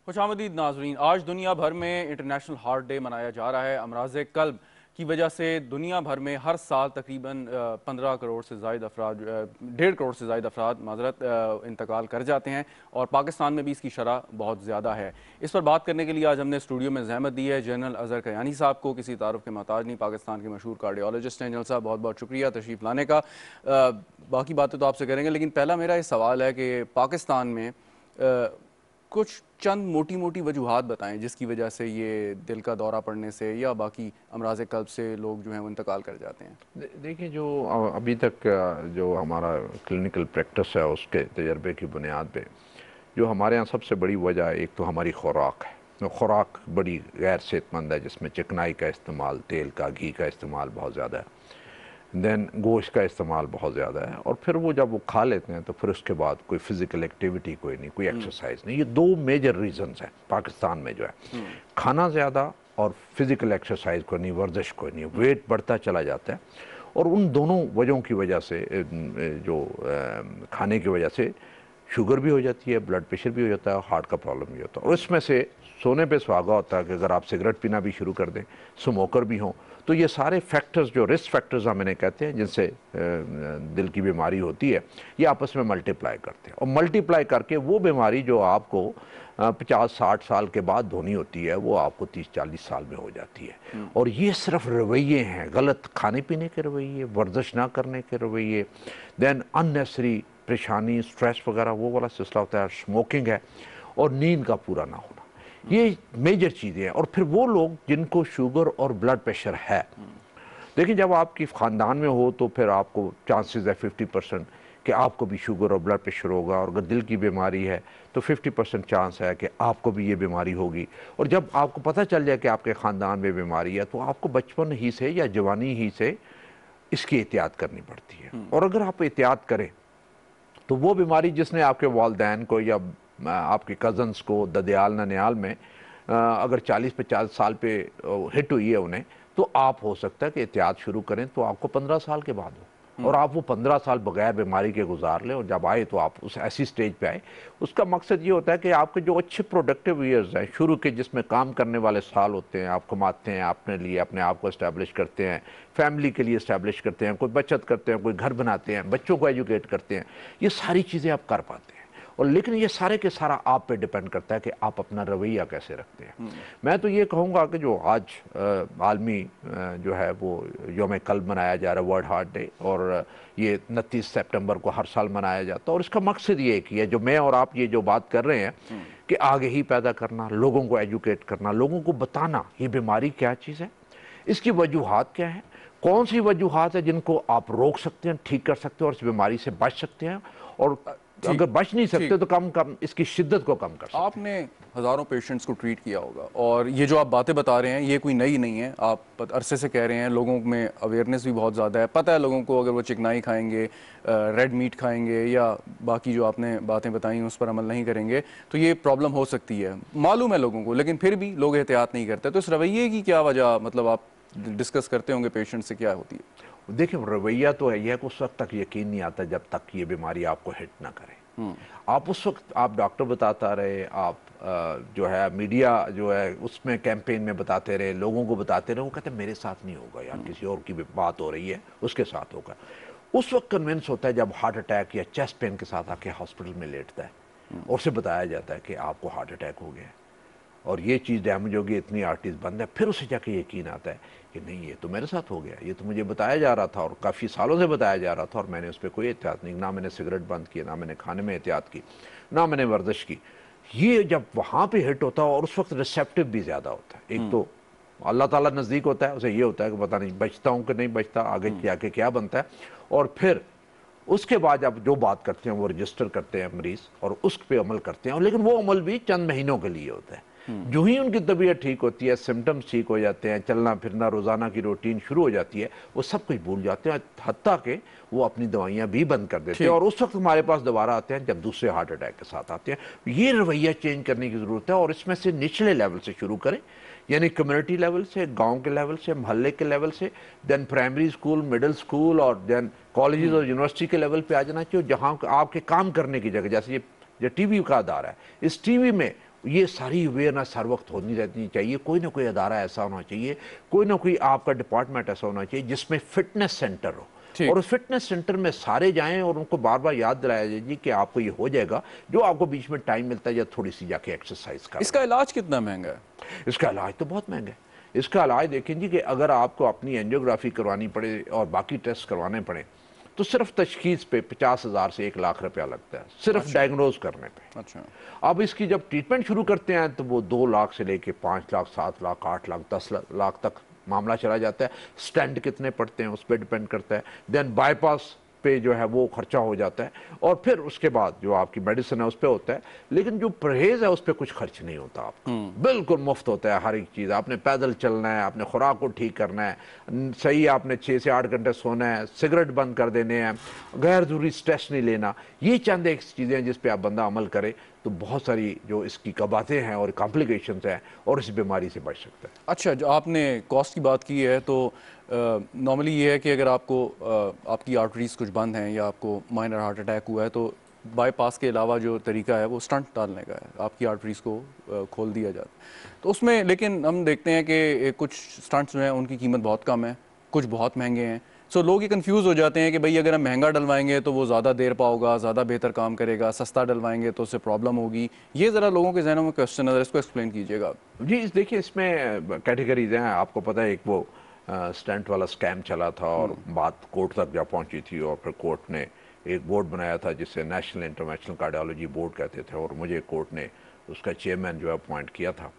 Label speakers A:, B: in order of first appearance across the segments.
A: खुशामदीद नाजरीन, आज दुनिया भर में इंटरनेशनल हार्ट डे मनाया जा रहा है। अमराज कल्ब की वजह से दुनिया भर में हर साल तकरीबन 15 करोड़ से ज़ायद अफराद 1.5 करोड़ से ज़ायद अफराद माजरत इंतकाल कर जाते हैं और पाकिस्तान में भी इसकी शरह बहुत ज़्यादा है। इस पर बात करने के लिए आज हमने स्टूडियो में जहमत दी है जनरल अजहर कयानी साहब को। किसी तारुफ के मोहताज नहीं, पाकिस्तान के मशहूर कार्डियोलॉजिस्ट हैं। जनरल साहब, बहुत बहुत शुक्रिया तशरीफ़ लाने का। बाकी बातें तो आपसे करेंगे, लेकिन पहला मेरा ये सवाल है कि पाकिस्तान में कुछ चंद मोटी मोटी वजूहात बताएं जिसकी वजह से ये दिल का दौरा पड़ने से या बाकी अमराज कल्ब से लोग जो हैं वो इंतकाल कर जाते हैं।
B: देखिए, जो अभी तक जो हमारा क्लिनिकल प्रैक्टिस है उसके तजर्बे की बुनियाद पे जो हमारे यहाँ सबसे बड़ी वजह एक तो हमारी खुराक है। तो खुराक बड़ी गैर सेहतमंद है, जिसमें चिकनाई का इस्तेमाल, तेल का, घी का इस्तेमाल बहुत ज़्यादा है। देन गोश्त का इस्तेमाल बहुत ज़्यादा है। और फिर वो जब वो खा लेते हैं तो फिर उसके बाद कोई फिज़िकल एक्टिविटी कोई नहीं, कोई एक्सरसाइज नहीं। ये दो मेजर रीज़न्स हैं पाकिस्तान में जो है, खाना ज़्यादा और फिज़िकल एक्सरसाइज कोई नहीं, वर्जिश कोई नहीं, वेट बढ़ता चला जाता है। और उन दोनों वजहों की वजह से जो खाने की वजह से शुगर भी हो जाती है, ब्लड प्रेशर भी हो जाता है, हार्ट का प्रॉब्लम भी होता है। और इसमें से सोने पे सुहागा होता है कि अगर आप सिगरेट पीना भी शुरू कर दें, स्मोकर भी हों, तो ये सारे फैक्टर्स जो रिस्क फैक्टर्स हम इन्हें कहते हैं, जिनसे दिल की बीमारी होती है, ये आपस में मल्टीप्लाई करते हैं। और मल्टीप्लाई करके वो बीमारी जो आपको 50-60 साल के बाद होनी होती है, वो आपको 30-40 साल में हो जाती है। और ये सिर्फ रवैये हैं, गलत खाने पीने के रवैये, वर्जिश ना करने के रवैये, देन अननेसेसरी परेशानी, स्ट्रेस वगैरह वो वाला सिलसिला होता है, स्मोकिंग है, और नींद का पूरा ना होना। ये मेजर चीज़ें हैं। और फिर वो लोग जिनको शुगर और ब्लड प्रेशर है, देखिए जब आपकी ख़ानदान में हो तो फिर आपको चांसेस है 50% कि आपको भी शुगर और ब्लड प्रेशर होगा। और अगर दिल की बीमारी है तो 50% चांस है कि आपको भी ये बीमारी होगी। और जब आपको पता चल जाए कि आपके ख़ानदान में बीमारी है तो आपको बचपन ही से या जवानी ही से इसकी एहतियात करनी पड़ती है। और अगर आप एहतियात करें तो वो बीमारी जिसने आपके वालदैन को या आपके कज़न्स को ददयाल ननियाल में अगर 40-50 साल पे हिट हुई है उन्हें, तो आप हो सकता है कि एहतियात शुरू करें तो आपको 15 साल के बाद हो, और आप वो 15 साल बगैर बीमारी के गुजार लें। और जब आए तो आप उस ऐसी स्टेज पे आए। उसका मकसद ये होता है कि आपके जो अच्छे प्रोडक्टिव ईयर्स हैं शुरू के, जिसमें काम करने वाले साल होते हैं, आप कमाते हैं, अपने लिए अपने आप को इस्टेब्लिश करते हैं, फैमिली के लिए इस्टेब्लिश करते हैं, कोई बचत करते हैं, कोई घर बनाते हैं, बच्चों को एजुकेट करते हैं, ये सारी चीज़ें आप कर पाते हैं। और लेकिन ये सारे के सारा आप पे डिपेंड करता है कि आप अपना रवैया कैसे रखते हैं। मैं तो ये कहूँगा कि जो आज आलमी जो है वो यौम कल्ब मनाया जा रहा है, वर्ल्ड हार्ट डे, और ये 29 सितंबर को हर साल मनाया जाता है। और इसका मकसद ये एक ही है, जो मैं और आप ये जो बात कर रहे हैं, कि आगे ही पैदा करना, लोगों को एजुकेट करना, लोगों को बताना ये बीमारी क्या चीज़ है, इसकी वजूहात क्या है, कौन सी वजूहात है जिनको आप रोक सकते हैं, ठीक कर सकते हैं और इस बीमारी से बच सकते हैं। और अगर बच नहीं सकते तो कम इसकी शिद्दत को कम कर सकते हैं।
A: आपने हज़ारों पेशेंट्स को ट्रीट किया होगा और ये जो आप बातें बता रहे हैं ये कोई नई नहीं है, आप अरसे से कह रहे हैं। लोगों में अवेयरनेस भी बहुत ज़्यादा है, पता है लोगों को अगर वो चिकनाई खाएंगे, रेड मीट खाएंगे या बाकी जो आपने बातें बताई उस पर अमल नहीं करेंगे तो ये प्रॉब्लम हो सकती है, मालूम है लोगों को, लेकिन फिर भी लोग एहतियात नहीं करते। तो इस रवैये की क्या वजह, मतलब आप डिस्कस करते होंगे पेशेंट से, क्या होती है?
B: देखिए, रवैया तो है यह कि उस वक्त तक यकीन नहीं आता जब तक ये बीमारी आपको हिट ना करे। आप उस वक्त आप डॉक्टर बताता रहे, आप जो है मीडिया जो है उसमें कैंपेन में बताते रहे, लोगों को बताते रहे, वो कहते हैं मेरे साथ नहीं होगा यार, किसी और की बात हो रही है उसके साथ होगा। उस वक्त कन्विंस होता है जब हार्ट अटैक या चेस्ट पेन के साथ आके हॉस्पिटल में लेटता है और उसे बताया जाता है कि आपको हार्ट अटैक हो गया है और ये चीज़ डैमेज होगी, इतनी आर्टरीज बंद है। फिर उसे जाके यकीन आता है कि नहीं, ये तो मेरे साथ हो गया, ये तो मुझे बताया जा रहा था और काफ़ी सालों से बताया जा रहा था और मैंने उस पर कोई एहतियात नहीं, ना मैंने सिगरेट बंद किया, ना मैंने खाने में एहतियात की, ना मैंने वर्जिश की। ये जब वहाँ पे हिट होता है और उस वक्त रिसेप्टिव भी ज़्यादा होता है। एक तो अल्लाह ताला नज़दीक होता है, उसे ये होता है कि पता नहीं बचता हूँ कि नहीं बचता, आगे जाके क्या बनता है। और फिर उसके बाद आप जो बात करते हैं वो रजिस्टर करते हैं मरीज़ और उस पर अमल करते हैं। लेकिन वो अमल भी चंद महीनों के लिए होता है। जो ही उनकी तबीयत ठीक होती है, सिम्टम्स ठीक हो जाते हैं, चलना फिरना, रोज़ाना की रूटीन शुरू हो जाती है, वो सब कुछ भूल जाते हैं, हत्ता के वो अपनी दवाइयाँ भी बंद कर देते हैं। और उस वक्त हमारे पास दोबारा आते हैं जब दूसरे हार्ट अटैक के साथ आते हैं। ये रवैया चेंज करने की ज़रूरत है और इसमें से निचले लेवल से शुरू करें, यानी कम्युनिटी लेवल से, गांव के लेवल से, मोहल्ले के लेवल से, then primary school, middle school और देन कॉलेजेस और यूनिवर्सिटी के लेवल पे आ जाना चाहिए, जहाँ आपके काम करने की जगह, जैसे ये टीवी का अदारा है, इस टीवी में ये सारी अवेयरनेस हर वक्त होनी रहनी चाहिए। कोई ना कोई अदारा ऐसा होना चाहिए, कोई ना कोई आपका डिपार्टमेंट ऐसा होना चाहिए जिसमें फिटनेस सेंटर हो, और उस फिटनेस सेंटर में सारे जाएं और उनको बार बार याद दिलाया जाए जी कि आपको ये हो जाएगा, जो आपको बीच में टाइम मिलता है या थोड़ी सी जाके एक्सरसाइज कर।
A: इसका इलाज कितना महंगा है?
B: इसका इलाज तो बहुत महंगा है। इसका इलाज देखें जी कि अगर आपको अपनी एंजियोग्राफी करवानी पड़े और बाकी टेस्ट करवाने पड़े तो सिर्फ तशखीस पे 50,000 से 1 लाख रुपया लगता है, सिर्फ डायग्नोज करने पे।
A: अच्छा।
B: अब इसकी जब ट्रीटमेंट शुरू करते हैं तो वो 2 लाख से लेके 5 लाख, 7 लाख, 8 लाख, 10 लाख तक मामला चला जाता है। स्टेंट कितने पड़ते हैं उस पर डिपेंड करता है। देन बाईपास पे जो है वो खर्चा हो जाता है, और फिर उसके बाद जो आपकी मेडिसिन है उस पर होता है। लेकिन जो परहेज है उस पर कुछ खर्च नहीं होता आपको, बिल्कुल मुफ्त होता है हर एक चीज़। आपने पैदल चलना है, आपने खुराक को ठीक करना है, सही आपने 6 से 8 घंटे सोना है, सिगरेट बंद कर देने हैं, गैर जरूरी स्ट्रेस नहीं लेना। ये चंद एक चीज़ें हैं जिस पे आप बंदा अमल करे तो बहुत सारी जो इसकी कबातें हैं और कॉम्प्लिकेशंस हैं और इस बीमारी से बच सकता है।
A: अच्छा, जो आपने कॉस्ट की बात की है तो नॉर्मली ये है कि अगर आपको आपकी आर्टरीज कुछ बंद हैं या आपको माइनर हार्ट अटैक हुआ है तो बाईपास के अलावा जो तरीका है वो स्टंट डालने का है, आपकी आर्टरीज को खोल दिया जाता है। तो उसमें लेकिन हम देखते हैं कि कुछ स्टंट्स जो हैं उनकी कीमत बहुत कम है, कुछ बहुत महंगे हैं। सो लोग ये कंफ्यूज हो जाते हैं कि भाई अगर हम महंगा डलवाएंगे तो वो ज़्यादा देर पाओगा, ज़्यादा बेहतर काम करेगा, सस्ता डलवाएंगे तो उससे प्रॉब्लम होगी। ये ज़रा लोगों के जहनों में क्वेश्चन है, इसको एक्सप्लेन कीजिएगा।
B: जी देखिए, इसमें कैटेगरीज हैं। आपको पता है एक वो स्टंट वाला स्कैम चला था और बात कोर्ट तक जा पहुंची थी, और फिर कोर्ट ने एक बोर्ड बनाया था जिसे नेशनल इंटरनेशनल कार्डियोलॉजी बोर्ड कहते थे, और मुझे कोर्ट ने उसका चेयरमैन जो है अपॉइंट किया था।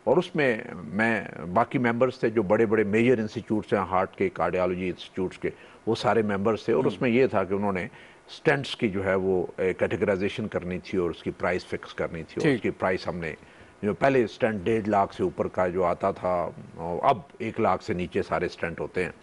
B: और उसमें मैं, बाकी मेंबर्स थे जो बड़े बड़े मेजर इंस्टीट्यूट्स हैं हार्ट के, कार्डियोलॉजी इंस्टीट्यूट्स के, वो सारे मेंबर्स थे। और उसमें ये था कि उन्होंने स्टेंट्स की जो है वो कैटेगराइजेशन करनी थी और उसकी प्राइस फिक्स करनी थी। और उसकी प्राइस हमने, जो पहले स्टंट 1.5 लाख से ऊपर का जो आता था, अब 1 लाख से नीचे सारे स्टंट होते हैं।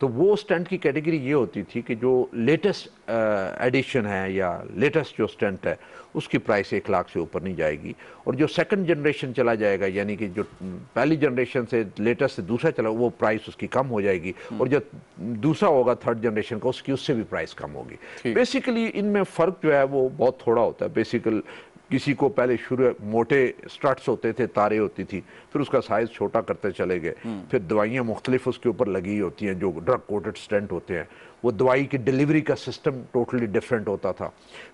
B: तो वो स्टंट की कैटेगरी ये होती थी कि जो लेटेस्ट एडिशन है या लेटेस्ट जो स्टंट है उसकी प्राइस 1 लाख से ऊपर नहीं जाएगी, और जो सेकंड जनरेशन चला जाएगा, यानी कि जो पहली जनरेशन से लेटेस्ट से दूसरा चला, वो प्राइस उसकी कम हो जाएगी, और जो दूसरा होगा थर्ड जनरेशन का उसकी उससे भी प्राइस कम होगी। बेसिकली इनमें फ़र्क जो है वो बहुत थोड़ा होता है। बेसिकल किसी को पहले शुरू मोटे स्ट्रट्स होते थे, तारे होती थी, फिर उसका साइज छोटा करते चले गए, फिर दवाइयाँ मुख्तलिफ उसके ऊपर लगी होती हैं जो ड्रग कोटेड स्टेंट होते हैं, वो दवाई की डिलीवरी का सिस्टम टोटली डिफरेंट होता था।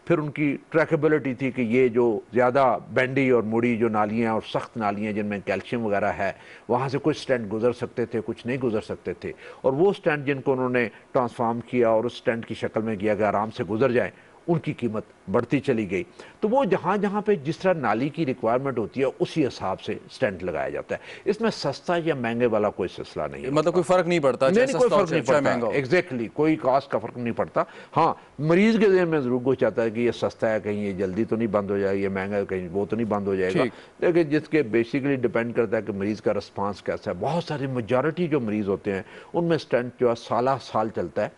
B: फिर उनकी ट्रैकेबिलिटी थी कि ये जो ज़्यादा बेंडी और मुड़ी जो नालियाँ और सख्त नालियाँ जिनमें कैल्शियम वगैरह है, वहाँ से कुछ स्टेंट गुजर सकते थे, कुछ नहीं गुजर सकते थे। और वो स्टेंट जिनको उन्होंने ट्रांसफार्म किया और उस स्टेंट की शक्ल में किया कि आराम से गुजर जाए, उनकी कीमत बढ़ती चली गई। तो वो जहाँ जहाँ पे जिस तरह नाली की रिक्वायरमेंट होती है उसी हिसाब से स्टेंट लगाया जाता है। इसमें सस्ता या महंगे वाला कोई सिलसिला नहीं है,
A: मतलब कोई फर्क नहीं पड़ता,
B: नहीं, कोई फर्क नहीं पड़ता। एग्जैक्टली कोई कास्ट का फर्क नहीं पड़ता। हाँ, मरीज के ज़हन में जरूर कुछ आता है कि ये सस्ता है, कहीं ये जल्दी तो नहीं बंद हो जाएगा, ये महंगा है कहीं वो तो नहीं बंद हो जाएगा। लेकिन जिसके बेसिकली डिपेंड करता है कि मरीज का रिस्पॉन्स कैसा है। बहुत सारी मेजॉरिटी जो मरीज होते हैं उनमें स्टेंट जो है साल चलता है,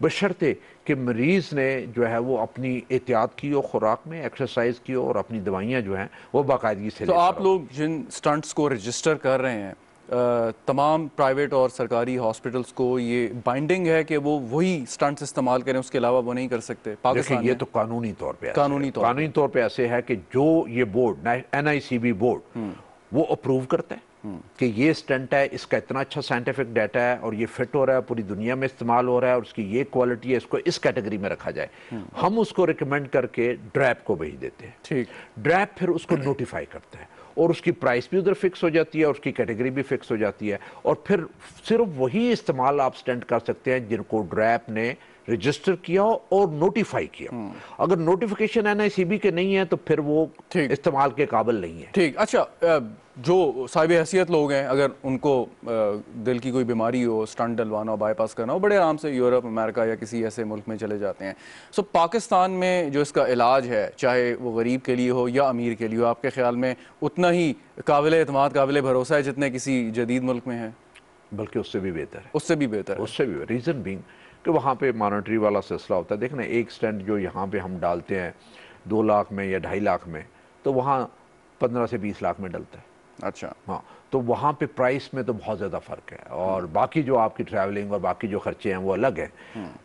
B: बशर्ते कि मरीज़ ने जो है वो अपनी एहतियात की हो, खुराक में एक्सरसाइज की हो, और अपनी दवाइयाँ जो हैं वो बाकायदगी से।
A: तो आप लोग जिन स्टंट्स को रजिस्टर कर रहे हैं, तमाम प्राइवेट और सरकारी हॉस्पिटल्स को ये बाइंडिंग है कि वो वही स्टंट्स इस्तेमाल करें, उसके अलावा वो नहीं कर सकते?
B: पाकिस्तान ये तो कानूनी तौर पे ऐसे है कि जो ये बोर्ड NICB बोर्ड वो अप्रूव करता है कि ये स्टंट है, इसका इतना अच्छा साइंटिफिक डाटा है और ये फिट हो रहा है, पूरी दुनिया में इस्तेमाल हो रहा है और उसकी ये क्वालिटी है, इसको इस कैटेगरी में रखा जाए। हम उसको रिकमेंड करके ड्रैप को भेज देते हैं। ठीक, ड्रैप फिर उसको नोटिफाई करता है और उसकी प्राइस भी उधर फिक्स हो जाती है और उसकी कैटेगरी भी फिक्स हो जाती है, और फिर सिर्फ वही इस्तेमाल आप स्टंट कर सकते हैं जिनको ड्रैप ने रजिस्टर किया और नोटिफाई किया। अगर नोटिफिकेशन NICB के नहीं है तो फिर वो इस्तेमाल के काबिल नहीं है।
A: ठीक, अच्छा, जो साहिब हैसियत लोग हैं, अगर उनको दिल की कोई बीमारी हो, स्टंट डलवाना हो, बाईपास करना हो, बड़े आराम से यूरोप, अमेरिका या किसी ऐसे मुल्क में चले जाते हैं। सो पाकिस्तान में जो इसका इलाज है, चाहे वो गरीब के लिए हो या अमीर के लिए हो, आपके ख्याल में उतना ही काबिल एतमाद, काबिल भरोसा है जितने किसी जदीद मुल्क में है?
B: बल्कि उससे भी बेहतर है।
A: उससे भी बेहतर है।
B: उससे भी। रीज़न बीइंग कि वहाँ पे मॉनेटरी वाला सिलसिला होता है। देखना, एक स्टंट जो यहाँ पे हम डालते हैं 2 लाख में या 2.5 लाख में, तो वहाँ 15 से 20 लाख में डलता है।
A: अच्छा,
B: हाँ, तो वहाँ पे प्राइस में तो बहुत ज़्यादा फ़र्क है, और बाकी जो आपकी ट्रैवलिंग और बाकी जो खर्चे हैं वो अलग हैं।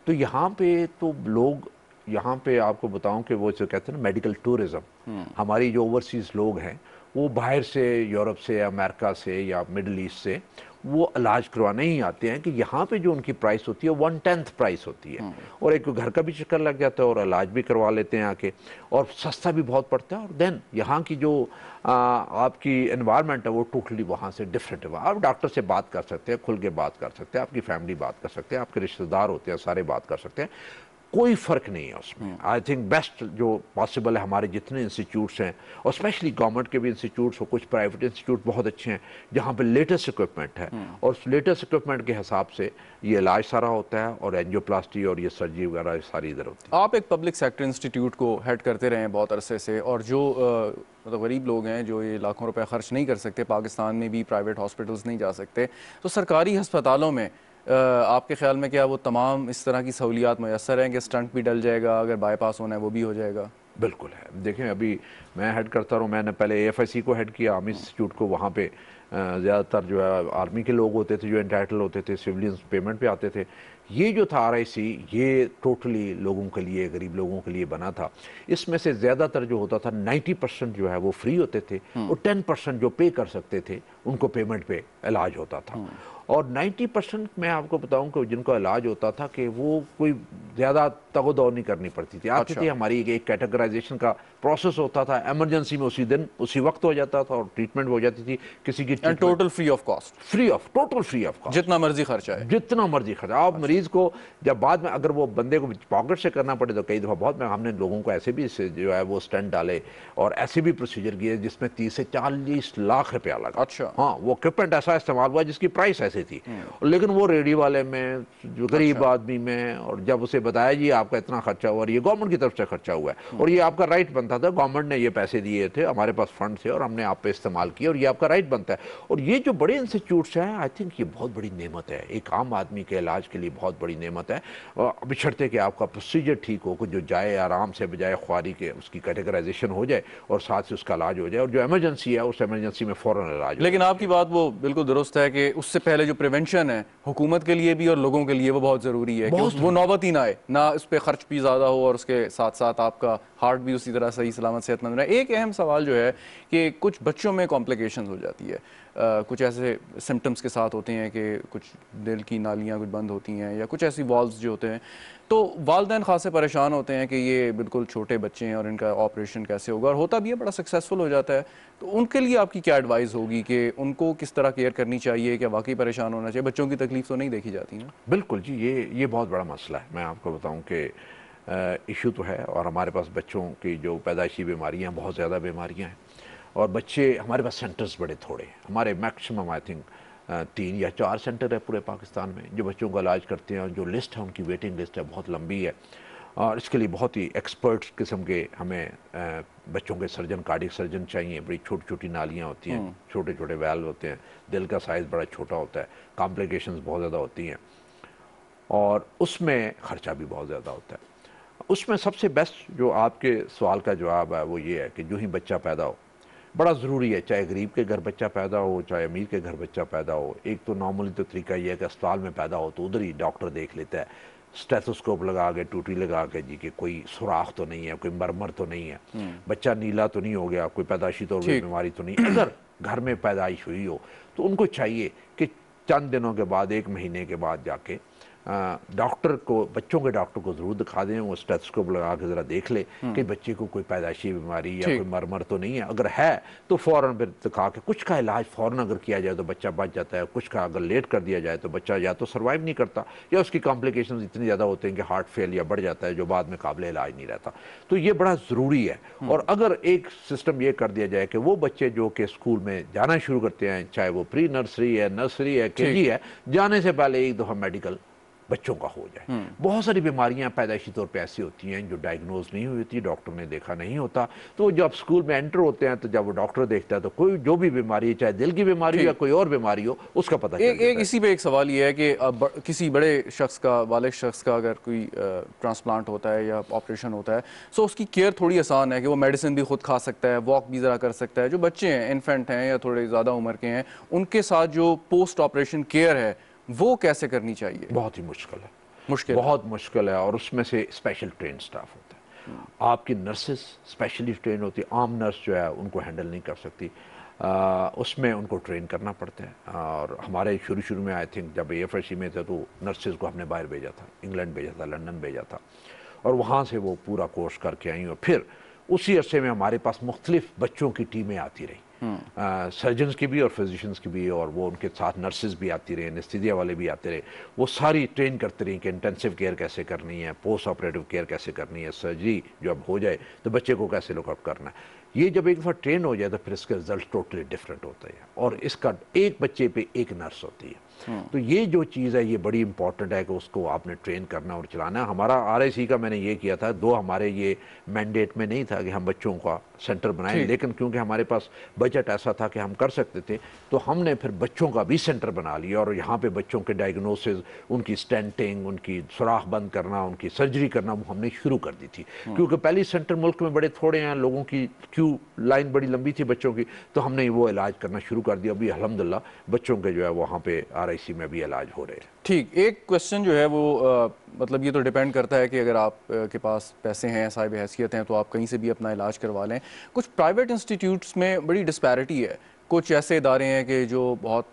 B: तो यहाँ पे तो लोग, यहाँ पे आपको बताऊं कि वो जो कहते हैं ना मेडिकल टूरिज़्म, हमारी जो ओवरसीज़ लोग हैं वो बाहर से, यूरोप से, अमेरिका से या मिडल ईस्ट से वो इलाज करवाने ही आते हैं कि यहाँ पे जो उनकी प्राइस होती है 1/10 प्राइस होती है, और एक घर का भी चक्कर लग जाता है और इलाज भी करवा लेते हैं आके, और सस्ता भी बहुत पड़ता है। और देन यहाँ की जो आपकी एनवायरनमेंट है वो टोटली वहाँ से डिफरेंट है। आप डॉक्टर से बात कर सकते हैं, खुल के बात कर सकते हैं, आपकी फैमिली बात कर सकते हैं, आपके रिश्तेदार होते हैं सारे बात कर सकते हैं, कोई फ़र्क नहीं है उसमें। आई थिंक बेस्ट जो पॉसिबल है, हमारे जितने इंस्टीट्यूट्स हैं और स्पेशली गवर्नमेंट के भी इंस्टीट्यूट्स और कुछ प्राइवेट इंस्टीट्यूट बहुत अच्छे हैं जहाँ पे लेटेस्ट इक्विपमेंट है, और उस लेटेस्ट इक्विपमेंट के हिसाब से ये इलाज सारा होता है, और एंजियोप्लास्टी और ये सर्जरी वगैरह सारी इधर होती है।
A: आप एक पब्लिक सेक्टर इंस्टीट्यूट को हेड करते रहे हैं बहुत अरसे से, और जो मतलब गरीब लोग हैं जो ये लाखों रुपए खर्च नहीं कर सकते, पाकिस्तान में भी प्राइवेट हॉस्पिटल्स नहीं जा सकते, तो सरकारी हस्पतालों में आपके ख्याल में क्या वो तमाम इस तरह की सहूलियात मैसर हैं कि स्टंट भी डल जाएगा, अगर बाईपास होना है वो भी हो जाएगा?
B: बिल्कुल है। देखें, अभी मैं हेड करता हूँ, मैंने पहले AFIC को हेड किया, आर्मी इंस्टीट्यूट को। वहाँ पे ज़्यादातर जो है आर्मी के लोग होते थे जो एंटाइटल होते थे, सिविलियंस पेमेंट पे आते थे। ये जो था RIC, ये टोटली लोगों के लिए, गरीब लोगों के लिए बना था। इसमें से ज़्यादातर जो होता था 90% जो है वो फ्री होते थे, और 10% जो पे कर सकते थे उनको पेमेंट पे इलाज होता था। और 90% मैं आपको बताऊं कि जिनको इलाज होता था कि वो कोई ज़्यादा तगोदौड़ नहीं करनी पड़ती थी। आती थी हमारी एक कैटेगराइजेशन का प्रोसेस होता था, एमरजेंसी में उसी दिन उसी वक्त हो जाता था और ट्रीटमेंट हो जाती थी। किसी की
A: total free of cost,
B: total free of cost,
A: जितना मर्जी खर्चा है,
B: जितना मर्जी खर्चा। आप मरीज को जब बाद में अगर वो बंदे को पॉकेट से करना पड़े तो कई दफ़ा बहुत में हमने लोगों को ऐसे भी जो है वो स्टंट डाले और ऐसे भी प्रोसीजर किए जिसमें 30 से 40 लाख रुपया लगा।
A: अच्छा।
B: हाँ, वो इक्विपमेंट ऐसा इस्तेमाल हुआ जिसकी प्राइस ऐसी थी, लेकिन वो रेडी वाले में, जो गरीब आदमी में, और जब उसे बताया जी आपका इतना खर्चा हुआ और ये गवर्नमेंट की तरफ से खर्चा हुआ है और ये आपका राइट बनता था, गवर्नमेंट ने ये पैसे दिए थे, हमारे पास फंड थे और हमने आप पे इस्तेमाल किया और ये आपका राइट बनता है। और ये जो बड़े इंस्टीट्यूट्स हैं, आई थिंक ये बहुत बड़ी नेमत है, एक आम आदमी के इलाज के लिए बहुत बड़ी नेमत है। बिछड़ते कि आपका प्रोसीजर ठीक हो, जो जाए आराम से बजाय ख्वारी के, उसकी कैटेगराइजेशन हो जाए और साथ से उसका इलाज हो जाए, और जो इमरजेंसी है उस इमरजेंसी में फ़ौरन इलाज।
A: लेकिन आपकी बात वो बिल्कुल दुरुस्त है कि उससे पहले जो प्रिवेंशन है हुकूमत के लिए भी और लोगों के लिए वो बहुत ज़रूरी है, कि वो नौबत ही ना आए, ना इस पर खर्च भी ज़्यादा हो और उसके साथ साथ आपका हार्ट भी उसी तरह सही सलामत सेहतमंद रहे। एक अहम सवाल जो है कि कुछ बच्चों में कॉम्प्लिकेशंस हो जाती है, कुछ ऐसे सिम्टम्स के साथ होते हैं कि कुछ दिल की नालियाँ कुछ बंद होती हैं या कुछ ऐसी वॉल्व्स जो होते हैं, तो वालिदैन खासे परेशान होते हैं कि ये बिल्कुल छोटे बच्चे हैं और इनका ऑपरेशन कैसे होगा, और होता भी है, बड़ा सक्सेसफुल हो जाता है। तो उनके लिए आपकी क्या एडवाइस होगी कि उनको किस तरह केयर करनी चाहिए, क्या वाकई परेशान होना चाहिए? बच्चों की तकलीफ तो नहीं देखी जाती ना।
B: बिल्कुल जी, ये बहुत बड़ा मसला है। मैं आपको बताऊं कि इशू तो है, और हमारे पास बच्चों की जो पैदाइशी बीमारियां, बहुत ज़्यादा बीमारियां हैं, और बच्चे हमारे पास सेंटर्स बड़े थोड़े हैं। हमारे मैक्सिमम आई थिंक 3 या 4 सेंटर है पूरे पाकिस्तान में जो बच्चों का इलाज करते हैं। जो लिस्ट है उनकी, वेटिंग लिस्ट है, बहुत लंबी है, और इसके लिए बहुत ही एक्सपर्ट किस्म के हमें बच्चों के सर्जन, कार्डियक सर्जन चाहिए। बड़ी छोटी छोटी नालियाँ होती हैं, छोटे छोटे वैल्व होते हैं, दिल का साइज़ बड़ा छोटा होता है, कॉम्प्लिकेशंस बहुत ज़्यादा होती हैं, और उसमें ख़र्चा भी बहुत ज़्यादा होता है। उसमें सबसे बेस्ट जो आपके सवाल का जवाब है वो ये है कि जो ही बच्चा पैदा हो, बड़ा ज़रूरी है, चाहे गरीब के घर बच्चा पैदा हो, चाहे अमीर के घर बच्चा पैदा हो, एक तो नॉर्मली तो तरीका ये है कि अस्पताल में पैदा हो तो उधर ही डॉक्टर देख लेता है, स्टेथोस्कोप लगा के, टूटी लगा के, जी कि कोई सुराख तो नहीं है, कोई मरमर तो नहीं है, बच्चा नीला तो नहीं हो गया, कोई पैदाइशी तौर पर बीमारी तो नहीं। अगर घर में पैदाइश हुई हो तो उनको चाहिए कि चंद दिनों के बाद, 1 महीने के बाद जाके डॉक्टर को, बच्चों के डॉक्टर को ज़रूर दिखा दें, वो स्टेथोस्कोप लगा के ज़रा देख ले कि बच्चे को कोई पैदाइशी बीमारी या कोई मरमर तो नहीं है। अगर है तो फ़ौरन फिर दिखा के, कुछ का इलाज फ़ौरन अगर किया जाए तो बच्चा बच जाता है, कुछ का अगर लेट कर दिया जाए तो बच्चा या तो सर्वाइव नहीं करता या उसकी कॉम्प्लिकेशंस इतनी ज़्यादा होते हैं कि हार्ट फेल या बढ़ जाता है, जो बाद में काबिल इलाज नहीं रहता। तो ये बड़ा ज़रूरी है। और अगर एक सिस्टम ये कर दिया जाए कि वो बच्चे जो कि स्कूल में जाना शुरू करते हैं, चाहे वो प्री नर्सरी है, नर्सरी है, KG है, जाने से पहले एक दफ़ा मेडिकल बच्चों का हो जाए। बहुत सारी बीमारियां पैदाइशी तौर पे ऐसी होती हैं जो डायग्नोज नहीं हुई होती, डॉक्टर ने देखा नहीं होता, तो जब स्कूल में एंटर होते हैं तो जब वो डॉक्टर देखता है तो कोई जो भी बीमारी है, चाहे दिल की बीमारी हो या कोई और बीमारी हो, उसका पता चल जाता है।
A: इसी पे एक सवाल ये है कि किसी बड़े शख्स का, बालिग शख्स का अगर कोई ट्रांसप्लांट होता है या ऑपरेशन होता है, तो उसकी केयर थोड़ी आसान है कि वो मेडिसिन भी खुद खा सकता है, वॉक भी ज़रा कर सकता है। जो बच्चे हैं, इन्फेंट हैं या थोड़े ज़्यादा उम्र के हैं, उनके साथ जो पोस्ट ऑपरेशन केयर है वो कैसे करनी चाहिए?
B: बहुत ही मुश्किल है,
A: मुश्किल,
B: बहुत मुश्किल है, और उसमें से स्पेशल ट्रेन स्टाफ होता है। आपकी नर्सेस स्पेशली ट्रेन होती है, आम नर्स जो है उनको हैंडल नहीं कर सकती, उसमें उनको ट्रेन करना पड़ता है। और हमारे शुरू में आई थिंक जब AFSC में थे तो नर्सेज को हमने बाहर भेजा था, इंग्लैंड भेजा था, लंदन भेजा था, और वहाँ से वो पूरा कोर्स करके आई। और फिर उसी अरसे में हमारे पास मुख्तलिफ बच्चों की टीमें आती रही, सर्जन्स की भी और फिजिशियंस की भी, और वो उनके साथ नर्सेज भी आती रही, एनेस्थीसिया वाले भी आते रहे। वो सारी ट्रेन करते रही कि इंटेंसिव केयर कैसे करनी है, पोस्ट ऑपरेटिव केयर कैसे करनी है, सर्जरी जब हो जाए तो बच्चे को कैसे लुकआउट करना है। ये जब एक दफ़ा ट्रेन हो जाए तो फिर इसका रिजल्ट टोटली डिफरेंट होता है, और इसका एक बच्चे पे एक नर्स होती है। तो ये जो चीज़ है ये बड़ी इंपॉर्टेंट है कि उसको आपने ट्रेन करना और चलाना है। हमारा RIC का मैंने ये किया था, दो हमारे ये मैंडेट में नहीं था कि हम बच्चों का सेंटर बनाएं, लेकिन क्योंकि हमारे पास बजट ऐसा था कि हम कर सकते थे, तो हमने फिर बच्चों का भी सेंटर बना लिया, और यहाँ पे बच्चों के डायग्नोसिस, उनकी स्टेंटिंग, उनकी सुराख बंद करना, उनकी सर्जरी करना वो हमने शुरू कर दी थी। क्योंकि पहली सेंटर मुल्क में बड़े थोड़े हैं, लोगों की क्यू लाइन बड़ी लंबी थी बच्चों की, तो हमने वो इलाज करना शुरू कर दिया। अभी अल्हम्दुलिल्लाह बच्चों के जो है वहाँ पे RIC में भी इलाज हो रहे हैं।
A: ठीक, एक क्वेश्चन जो है वो मतलब ये तो डिपेंड करता है कि अगर आप के पास पैसे हैं, साहिब हैसियत हैं, तो आप कहीं से भी अपना इलाज करवा लें। कुछ प्राइवेट इंस्टीट्यूट्स में बड़ी डिस्पैरिटी है, कुछ ऐसे इदारे हैं कि जो बहुत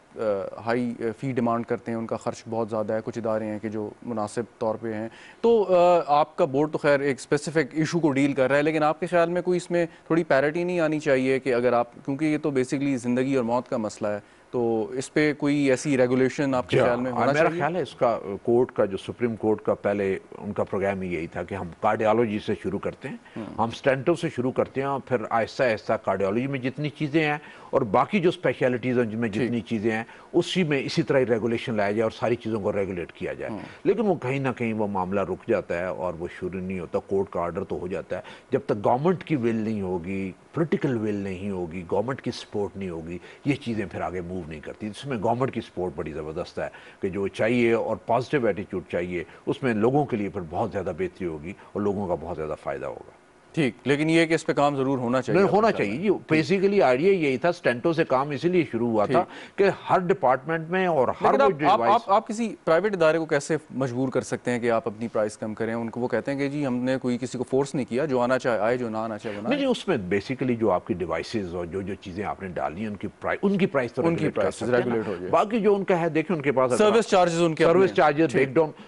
A: हाई फ़ी डिमांड करते हैं, उनका ख़र्च बहुत ज़्यादा है, कुछ इदारे हैं कि जो मुनासिब तौर पे हैं। तो आपका बोर्ड तो खैर एक स्पेसिफिक इशू को डील कर रहा है, लेकिन आपके ख्याल में कोई इसमें थोड़ी पैरिटी नहीं आनी चाहिए कि अगर आप, क्योंकि ये तो बेसिकली ज़िंदगी और मौत का मसला है, तो इस पे कोई ऐसी रेगुलेशन आपके ख्याल में होना चाहिए?
B: मेरा ख्याल है इसका कोर्ट का, जो सुप्रीम कोर्ट का पहले उनका प्रोग्राम ही यही था कि हम कार्डियोलॉजी से शुरू करते हैं, हम स्टेंटो से शुरू करते हैं, और फिर आहिस्ता आहिस्ता कार्डियोलॉजी में जितनी चीज़ें हैं और बाकी जो स्पेशलिटीज़ हैं जिनमें जितनी चीज़ें हैं उसी में इसी तरह रेगुलेशन लाया जाए और सारी चीज़ों को रेगुलेट किया जाए। लेकिन वो कहीं ना कहीं वो मामला रुक जाता है और वो शुरू नहीं होता। कोर्ट का ऑर्डर तो हो जाता है, जब तक गवर्नमेंट की विल नहीं होगी, पॉलिटिकल विल नहीं होगी, गवर्नमेंट की सपोर्ट नहीं होगी, ये चीज़ें फिर आगे मूव नहीं करती। इसमें गवर्नमेंट की सपोर्ट बड़ी ज़बरदस्त है कि जो चाहिए और पॉजिटिव एटीट्यूड चाहिए, उसमें लोगों के लिए फिर बहुत ज़्यादा बेहतरी होगी और लोगों का बहुत ज़्यादा फ़ायदा होगा।
A: ठीक, लेकिन ये कि इस पे काम जरूर होना चाहिए।
B: नहीं, होना चाहिए जी। बेसिकली आइडिया यही था, स्टेंटो से काम इसीलिए शुरू हुआ था कि हर डिपार्टमेंट में और हर
A: आप किसी प्राइवेट इदारे को कैसे मजबूर कर सकते हैं कि आप अपनी प्राइस कम करें? उनको वो कहते हैं कि जी हमने कोई किसी को फोर्स नहीं किया, जो आना चाहे आए, जो ना आना चाहे वो ना।
B: नहीं, उसमें बेसिकली जो आपकी डिवाइसेज और जो चीजें आपने डाली हैं उनकी प्राइस तो
A: रेगुलेट हो जाए।
B: बाकी जो उनका है देखिए, उनके पास
A: सर्विस चार्जेस, उनके
B: सर्विस चार्जेस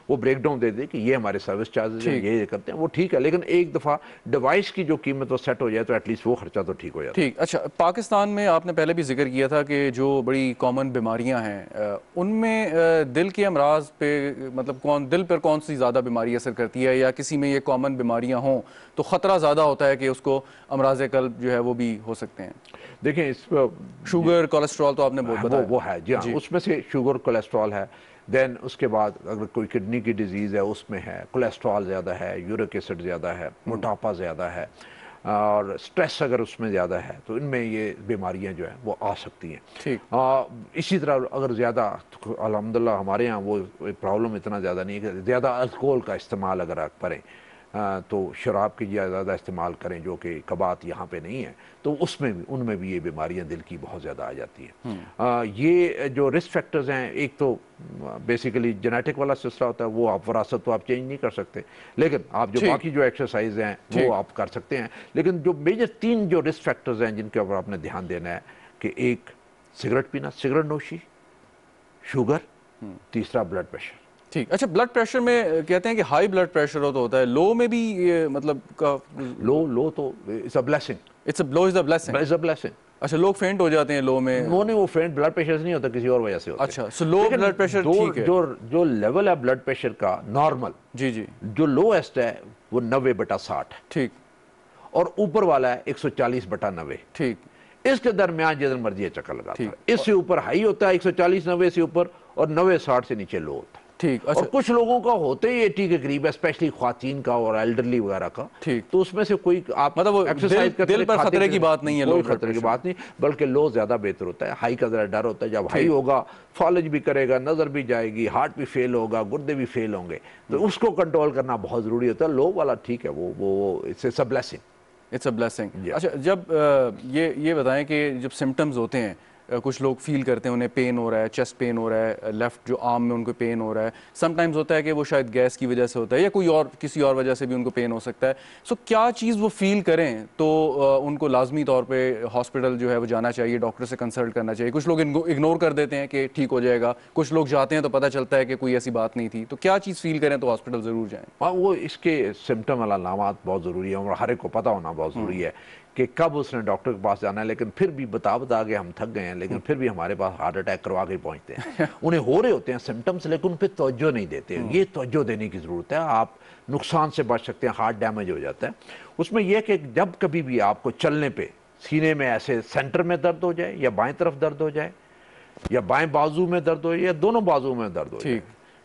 B: ब्रेकडाउन दे दे कि ये हमारे सर्विस चार्जेस हैं, ये करते हैं, वो ठीक है। लेकिन एक दफा डिवाइस की जो कीमत सेट हो जाए तो एटलीस्ट वो खर्चा तो ठीक हो जाए।
A: ठीक, अच्छा, पाकिस्तान में आपने पहले भी जिक्र किया था कि जो बड़ी कॉमन बीमारियां हैं उनमें दिल के अमराज पे, मतलब दिल पर कौन सी ज़्यादा बीमारी असर करती है, या किसी में ये कॉमन बीमारियां हों तो ख़तरा ज़्यादा होता है कि उसको अमराज कल्ब जो है वो भी हो सकते हैं?
B: देखें, इस
A: शुगर, कोलेस्ट्रॉल तो आपने बताया,
B: वो है जी हाँ, उसमें से शुगर, कोलेस्ट्रॉल है। देन उसके बाद अगर कोई किडनी की डिजीज़ है उसमें है, कोलेस्ट्रॉल ज़्यादा है, यूरिक एसिड ज़्यादा है, मोटापा ज़्यादा है, और स्ट्रेस अगर उसमें ज़्यादा है तो इनमें ये बीमारियां जो हैं वो आ सकती हैं।
A: ठीक,
B: इसी तरह अगर ज़्यादा, अल्हम्दुलिल्लाह हमारे यहाँ वो प्रॉब्लम इतना ज़्यादा नहीं है कि ज़्यादा अल्कोहल का इस्तेमाल अगर आप करें तो शराब की ज़्यादा इस्तेमाल करें, जो कि कबात यहाँ पे नहीं है, तो उनमें भी ये बीमारियां दिल की बहुत ज़्यादा आ जाती हैं। ये जो रिस्क फैक्टर्स हैं, एक तो बेसिकली जेनेटिक वाला सिलसिला होता है, वो आप विरासत तो आप चेंज नहीं कर सकते, लेकिन आप जो बाकी जो एक्सरसाइज हैं वो आप कर सकते हैं। लेकिन जो मेजर 3 जो रिस्क फैक्टर्स हैं जिनके ऊपर आपने ध्यान देना है कि एक सिगरेट पीना, सिगरेट नोशी, शुगर, तीसरा ब्लड प्रेशर।
A: ठीक, अच्छा, ब्लड प्रेशर में कहते हैं कि हाई ब्लड प्रेशर हो तो होता है, लो में भी ये मतलब
B: लो तो it's a blessing,
A: it's a blessing. अच्छा, लोग फेंट हो जाते हैं लो में?
B: वो फेंट ब्लड प्रेशर से नहीं होता, किसी और वजह से होता है।
A: अच्छा, सो लो ब्लड प्रेशर ठीक है।
B: जो लेवल है ब्लड प्रेशर का नॉर्मल,
A: जी,
B: जो लोएस्ट है वो 90/60,
A: ठीक,
B: और ऊपर वाला है 140/90,
A: ठीक।
B: इसके दरमियान जिधर मर्जी है चक्कर लगाता है। इससे ऊपर हाई होता है 140-90 से ऊपर, और 90-60 से नीचे लो होता है।
A: ठीक, अच्छा।
B: और कुछ लोगों का होते ही 80 के करीब है, स्पेशली ख्वातीन का और एल्डरली वगैरह का।
A: ठीक,
B: तो उसमें से कोई आप
A: मतलब एक्सरसाइज करते दिल पर खतरे की बात नहीं है,
B: कोई खतरे की बात नहीं, बल्कि लो ज्यादा बेहतर होता है। हाई का जरा डर होता है, जब हाई होगा फॉलेज भी करेगा, नजर भी जाएगी, हार्ट भी फेल होगा, गुर्दे भी फेल होंगे, तो उसको कंट्रोल करना बहुत जरूरी होता है। लो वाला ठीक है, वो इट्स अ ब्लेसिंग।
A: अच्छा, जब ये बताएं कि जब सिम्टम्स होते हैं कुछ लोग फील करते हैं उन्हें पेन हो रहा है, चेस्ट पेन हो रहा है, लेफ्ट जो आर्म में उनको पेन हो रहा है। समटाइम्स होता है कि वो शायद गैस की वजह से होता है या कोई और किसी और वजह से भी उनको पेन हो सकता है। सो क्या चीज़ वो फील करें तो उनको लाजमी तौर पे हॉस्पिटल जो है वो जाना चाहिए, डॉक्टर से कंसल्ट करना चाहिए। कुछ लोग इग्नोर कर देते हैं कि ठीक हो जाएगा, कुछ लोग जाते हैं तो पता चलता है कि कोई ऐसी बात नहीं थी। तो क्या चीज़ फील करें तो हॉस्पिटल ज़रूर जाएं?
B: हाँ, वो इसके सिम्टम अलामात बहुत ज़रूरी है और हर एक को पता होना बहुत ज़रूरी है कि कब उसने डॉक्टर के पास जाना है। लेकिन फिर भी बता के हम थक गए हैं, लेकिन फिर भी हमारे पास हार्ट अटैक करवा के पहुंचते हैं। उन्हें हो रहे होते हैं सिम्टम्स, लेकिन उन पर तवज्जो नहीं देते। ये तवज्जो देने की ज़रूरत है। आप नुकसान से बच सकते हैं, हार्ट डैमेज हो जाता है। उसमें यह कि जब कभी भी आपको चलने पर सीने में ऐसे सेंटर में दर्द हो जाए, या बाएं तरफ दर्द हो जाए, या बाएं बाजू में दर्द हो जाए, या दोनों बाजुओं में दर्द हो जाए,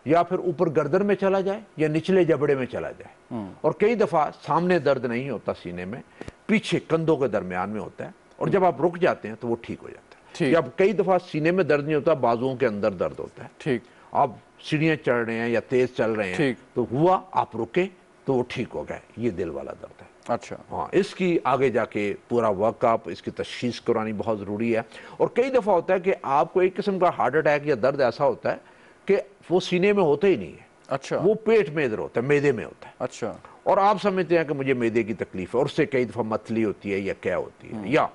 B: या फिर ऊपर गर्दन में चला जाए या निचले जबड़े में चला जाए, और कई दफा सामने दर्द नहीं होता सीने में, पीछे कंधों के दरमियान में होता है, और जब आप रुक जाते हैं तो वो ठीक हो जाता है। या कई दफा सीने में दर्द नहीं होता, बाजुओं के अंदर दर्द होता है। ठीक, आप सीढ़ियां चढ़ रहे हैं या तेज चल रहे हैं तो हुआ, आप रुके तो वो ठीक हो गया। ये दिल वाला दर्द है। अच्छा, हाँ, इसकी आगे जाके पूरा वर्कअप, इसकी तशखीस करानी बहुत ज़रूरी है। और कई दफ़ा होता है कि आपको एक किस्म का हार्ट अटैक या दर्द ऐसा होता है कि वो सीने में होता ही नहीं है। अच्छा, वो पेट में इधर होता है, मैदे में होता है। अच्छा, और आप समझते हैं कि मुझे मैदे की तकलीफ है, और उससे कई दफ़ा मतली होती है या क्या होती है, या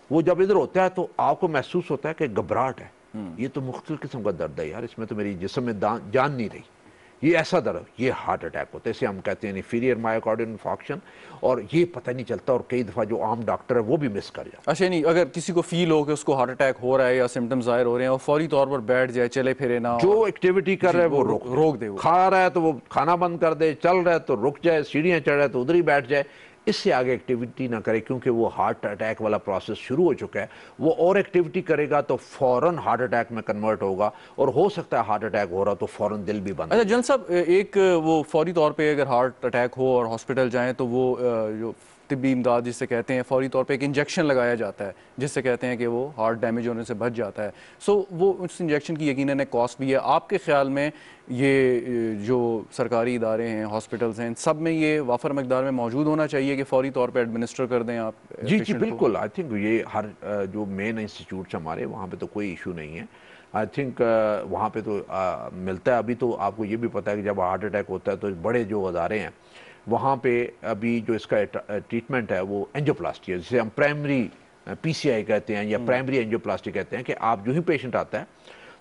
B: वो जब इधर होता है तो आपको महसूस होता है कि घबराहट है। ये तो मुख्तलिफ किस्म का दर्द है यार, इसमें तो मेरी जिस्म में जान नहीं रही। ये ऐसा दर्द, ये हार्ट अटैक होता है। इसे हम कहते हैं इंफीरियर मायोकार्डियल इन्फार्क्शन, और ये पता नहीं चलता, और कई दफ़ा जो आम डॉक्टर है वो भी मिस कर जाता है।
A: अच्छा, नहीं, अगर किसी को फील हो कि उसको हार्ट अटैक हो रहा है या सिम्टम्स जाहिर हो रहे हैं, और फौरी तौर पर बैठ जाए, चले फिरे ना,
B: जो एक्टिविटी कर रहा है वो रोक दे। खा रहा है तो वो खाना बंद कर दे, चल रहा है तो रुक जाए, सीढ़ियाँ चढ़ रहा है तो उधर ही बैठ जाए, इससे आगे एक्टिविटी ना करे, क्योंकि वो हार्ट अटैक वाला प्रोसेस शुरू हो चुका है। वो और एक्टिविटी करेगा तो फौरन हार्ट अटैक में कन्वर्ट होगा, और हो सकता है हार्ट अटैक हो रहा तो फौरन दिल भी बंद।
A: अच्छा जनरल साहब, एक वो फौरी तौर पे अगर हार्ट अटैक हो और हॉस्पिटल जाएं तो वो जो तिब्बी इमदाद जिससे कहते हैं, फौरी तौर पे एक इंजेक्शन लगाया जाता है जिससे कहते हैं कि वो हार्ट डैमेज होने से बच जाता है। सो वो उस इंजेक्शन की यकीनन एक कॉस्ट भी है। आपके ख्याल में ये जो सरकारी इदारे हैं, हॉस्पिटल्स हैं, इन सब में ये वाफर मकदार में मौजूद होना चाहिए कि फौरी तौर पर एडमिनिस्टर कर दें आप?
B: जी जी बिल्कुल। आई थिंक ये हर जो मेन इंस्टीट्यूट हमारे, वहाँ पर तो कोई इशू नहीं है। आई थिंक वहाँ पे तो मिलता है। अभी तो आपको ये भी पता है कि जब हार्ट अटैक होता है तो बड़े जो अदारे हैं वहाँ पे अभी जो इसका ट्रीटमेंट है वो एंजियोप्लास्टी है, जिसे हम प्राइमरी पीसीआई कहते हैं या प्राइमरी एंजियोप्लास्टी कहते हैं। कि आप जो ही पेशेंट आता है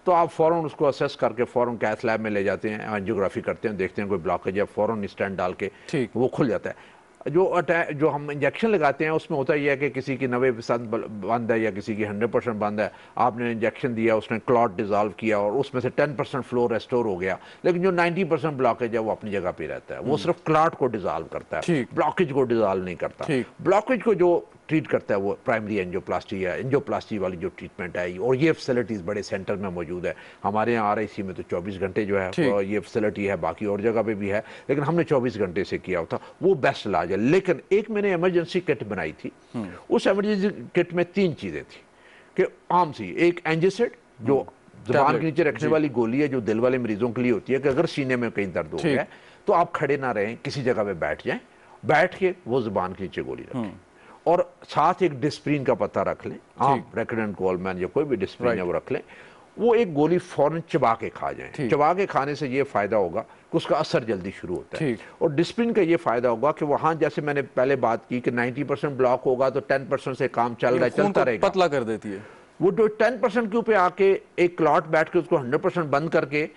B: तो आप फ़ौरन उसको असेस करके फ़ौरन कैथ लैब में ले जाते हैं, एंजियोग्राफी करते हैं, देखते हैं कोई ब्लॉकेज है, फ़ौरन स्टेंट डाल के वो खुल जाता है। जो हम इंजेक्शन लगाते हैं उसमें होता यह है कि किसी की 90% बंद है या किसी की 100% बंद है। आपने इंजेक्शन दिया, उसने क्लॉट डिजॉल्व किया और उसमें से 10% फ्लो रेस्टोर हो गया, लेकिन जो 90% ब्लॉकेज है वो अपनी जगह पे रहता है। वो सिर्फ क्लॉट को डिजॉल्व करता है, ब्लॉकेज को डिजॉल्व नहीं करता। ब्लॉकेज को जो ट्रीट करता है वो प्राइमरी एंजियोप्लास्टी या एंजियोप्लास्टी वाली जो ट्रीटमेंट है, और ये फैसिलिटीज़ बड़े सेंटर में मौजूद है। हमारे यहाँ RIC में तो 24 घंटे जो है ये फैसिलिटी है, बाकी और जगह पे भी है, लेकिन हमने 24 घंटे से किया होता, वो बेस्ट इलाज है। लेकिन एक मैंने इमरजेंसी किट बनाई थी, उस इमरजेंसी किट में 3 चीज़ें थी कि आम सी, एक एंजिसिड जो जुबान के नीचे रखने वाली गोली है, जो दिल वाले मरीजों के लिए होती है कि अगर सीने में कहीं दर्द हो गया तो आप खड़े ना रहें, किसी जगह पे बैठ जाएं, बैठ के वो जुबान के नीचे गोली रखें, और साथ एक डिस्प्रिन का पत्ता रख लें, आप रेकडेंट कोलमैन या कोई भी डिस्प्रिन है वो रख लें। वो एक गोली फौरन चबा के खा जाएं। चबा के खाने से ये फायदा होगा कि उसका असर जल्दी शुरू होता है। और डिस्प्रिन का ये फायदा होगा कि वहां, जैसे मैंने पहले बात की कि 90% ब्लॉक होगा तो 10% से काम चल रहा है, चलता रहेगा,
A: पतला कर देती है।
B: वो जो 10% के ऊपर आके एक क्लॉट बैठ के उसको 100% बंद करके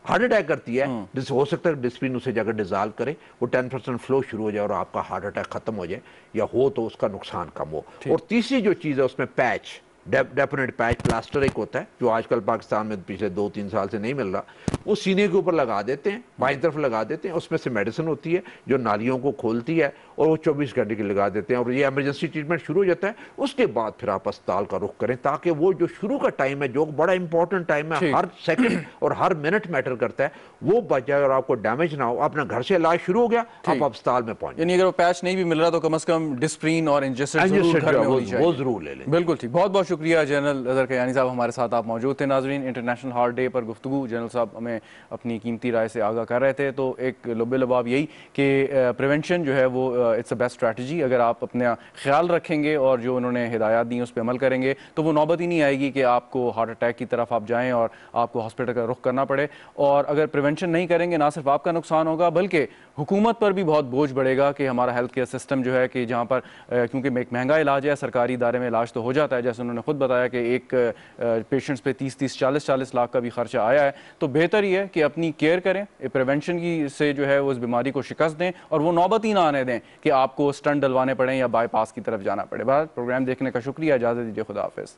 B: हार्ट अटैक करती है, जिससे हो सकता है डिस्प्रिन उसे जाकर डिजॉल्व करे, वो 10% फ्लो शुरू हो जाए और आपका हार्ट अटैक खत्म हो जाए, या हो तो उसका नुकसान कम हो। और तीसरी जो चीज़ है उसमें पैच, डेफिनेट पैच प्लास्टर एक होता है जो आजकल पाकिस्तान में पिछले 2-3 साल से नहीं मिल रहा, वो सीने के ऊपर लगा देते हैं, बाईं तरफ लगा देते हैं। उसमें से मेडिसिन होती है जो नालियों को खोलती है, और वो 24 घंटे की लगा देते हैं, और ये इमरजेंसी ट्रीटमेंट शुरू हो जाता है। उसके बाद फिर आप अस्पताल का रुख करें, ताकि वो जो शुरू का टाइम है, जो बड़ा इंपॉर्टेंट टाइम है, हर सेकंड और हर मिनट मैटर करता है, वो बच जाए और आपको डैमेज ना हो। अपना घर से इलाज शुरू हो गया, आप अस्पताल में पहुंच,
A: यानी अगर वो पैच नहीं भी मिल रहा तो कम से कम डिस्प्रिन और इंजेक्शन वो जरूर ले लें। बिल्कुल ठीक, बहुत बहुत शुक्रिया जनरल अज़हर कयानी साहब, हमारे साथ आप मौजूद थे। नाजरीन, इंटरनेशनल हार्ट डे पर गुफ्तगू जनरल साहब हमें अपनी कीमती राय से आगाह कर रहे थे। तो एक लुबे लबाब यही कि प्रिवेंशन जो है वो इट्स अ बेस्ट स्ट्रैटेजी। अगर आप अपना ख्याल रखेंगे और जो उन्होंने हिदायत दी उस पर अमल करेंगे तो वो नौबत ही नहीं आएगी कि आपको हार्ट अटैक की तरफ आप जाएँ और आपको हॉस्पिटल का रुख करना पड़े। और अगर प्रिवेंशन नहीं करेंगे ना सिर्फ आपका नुकसान होगा बल्कि हुकूमत पर भी बहुत बोझ बढ़ेगा कि हमारा हेल्थ केयर सिस्टम जो है कि जहाँ पर क्योंकि एक महंगा इलाज है, सरकारी इदारे में इलाज तो हो जाता है, जैसे उन्होंने खुद बताया कि एक पेशेंट्स पे 30-30, 40-40 लाख का भी खर्चा आया है। तो बेहतर ही है कि अपनी केयर करें, प्रिवेंशन की से जो है वो उस बीमारी को शिकस्त दें और वो नौबत ही ना आने दें कि आपको स्टंट डलवाने पड़ें या बाईपास की तरफ जाना पड़े। बात प्रोग्राम देखने का शुक्रिया, इजाज़त दीजिए, खुदा हाफिज़।